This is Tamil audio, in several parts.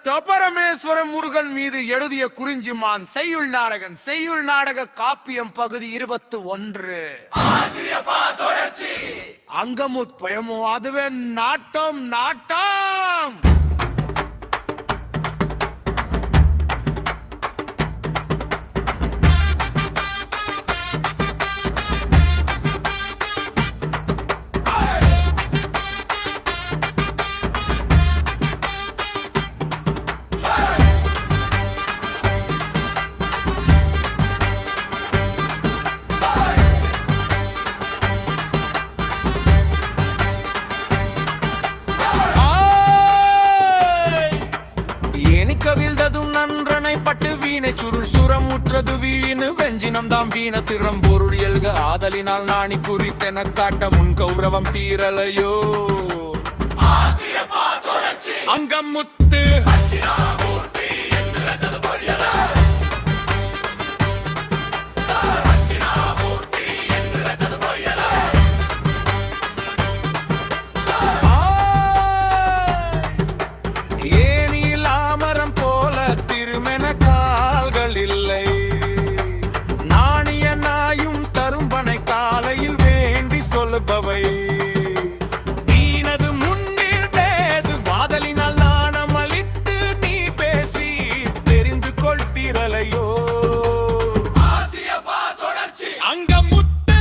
பரமேஸ்வரம் முருகன் மீது எழுதிய குறிஞ்சிமான் செய்யுள் நாடக காப்பியம் பகுதி 21. அங்கமுத் பயமோ அதுவே நாட்டம். பட்டு வீணை சுருள் சுரமுற்றது வீணு வெஞ்சினம் தாம் வீண திறம் பொருள் எல்க ஆதலினால் நாணி குறித்தென காட்ட முன் கௌரவம் தீரலையோ அங்கம் முத்து நீனது முன்னில் வேது வாதலினால் நாணம் அளித்து நீ பேசி தெரிந்து கொள்திரலையோ அங்கம் முத்து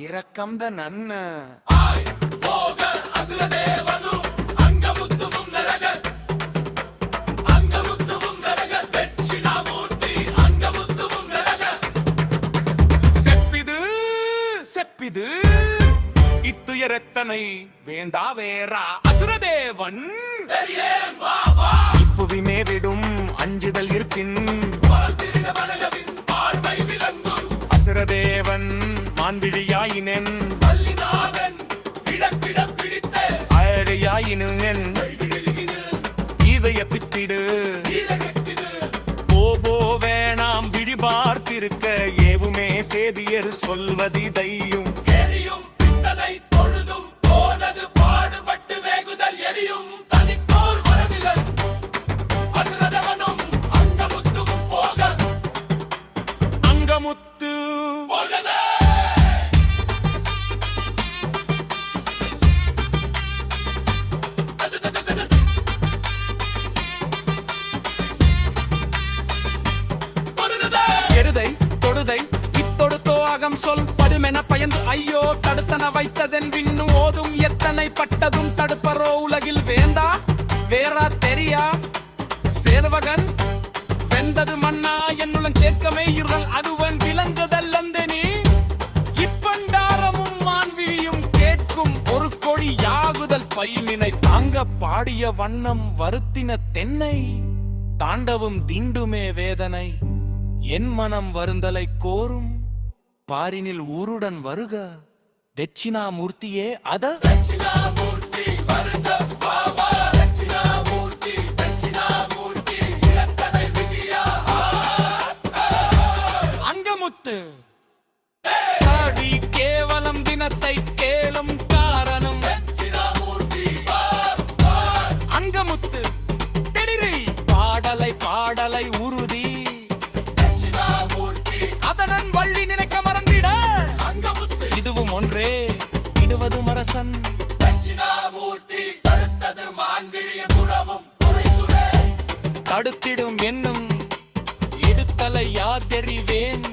இரக்கம் த நன்ன செப்பிது இத்துயரத்தனை வேண்டா வேறா அசுரதேவன் இப்புவி மேவிடும் அஞ்சுதல் இருக்கின் அசுரதேவன் மான்விழியாயினென் அயழையாயினென் இவைய பித்திடு போபோ வேணாம் விழி பார்த்திருக்க ஏவுமே சேதியர் சொல்வதி தையும் அங்கமுத்து தொடுதை இத்தொடுத்தோ அகம் சொல் படுமென பயந்து ஐயோ தடுத்தன வைத்ததென் விண்ணு ஓதும் எத்தனை பட்டதும் தடுப்பரோ உலகில் வேந்தா வேறா தெரியா சேவகன் வெந்தது மன்னா என்னுடன் கேட்கமே இருள் அதுவன் விளங்குதல்லந்தனே இப்பண்டாரமும் மான்விழியும் கேட்கும் ஒரு கொடி யாகுதல் பயிலினை தாங்க பாடிய வண்ணம் வருத்தின தென்னை தாண்டவும் தீண்டுமே வேதனை என் மனம் வருந்தலை கோரும் பாரினில் ஊருடன் வருக தட்சிணாமூர்த்தியே அத அங்கமுத்து கேவலம் தினத்தை கேளும் காரணம் அங்கமுத்து பாடலை உறுதி அதனன் வள்ளி நினைக்க மறந்திட இதுவும் ஒன்றே இடுவதும் அரசன் தடுத்திடும் என்னும் எடுத்தலை யாதெறிவேன்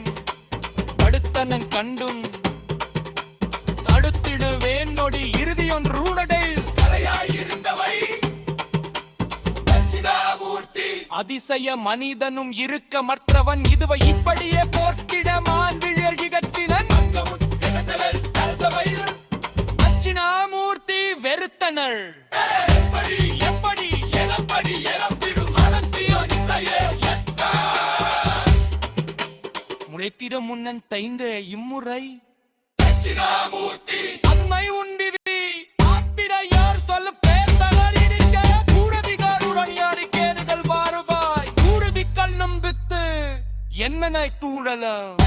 படுத்தனன் கண்டும் தடுத்திடுவேன் நொடி இறுதி ஒன்று அதிசய மனிதனும் இருக்க மற்றவன் இதுவை இப்படியே போர்த்திட மான்விழர் இகற்றினன் தட்சிணாமூர்த்தி வெறுத்தனர் முளைத்திட முன் என்னன் தைந்த இம்முறை அன்னை உண்டிவி ஆப்பிடையார் சொல்ல பேர் தளரிடிக்க கூடதிகாருடன் யாரி கேடுகள் வாருபாய் கூடுதி கண்ணம் வித்து என்னனை தூழலாம்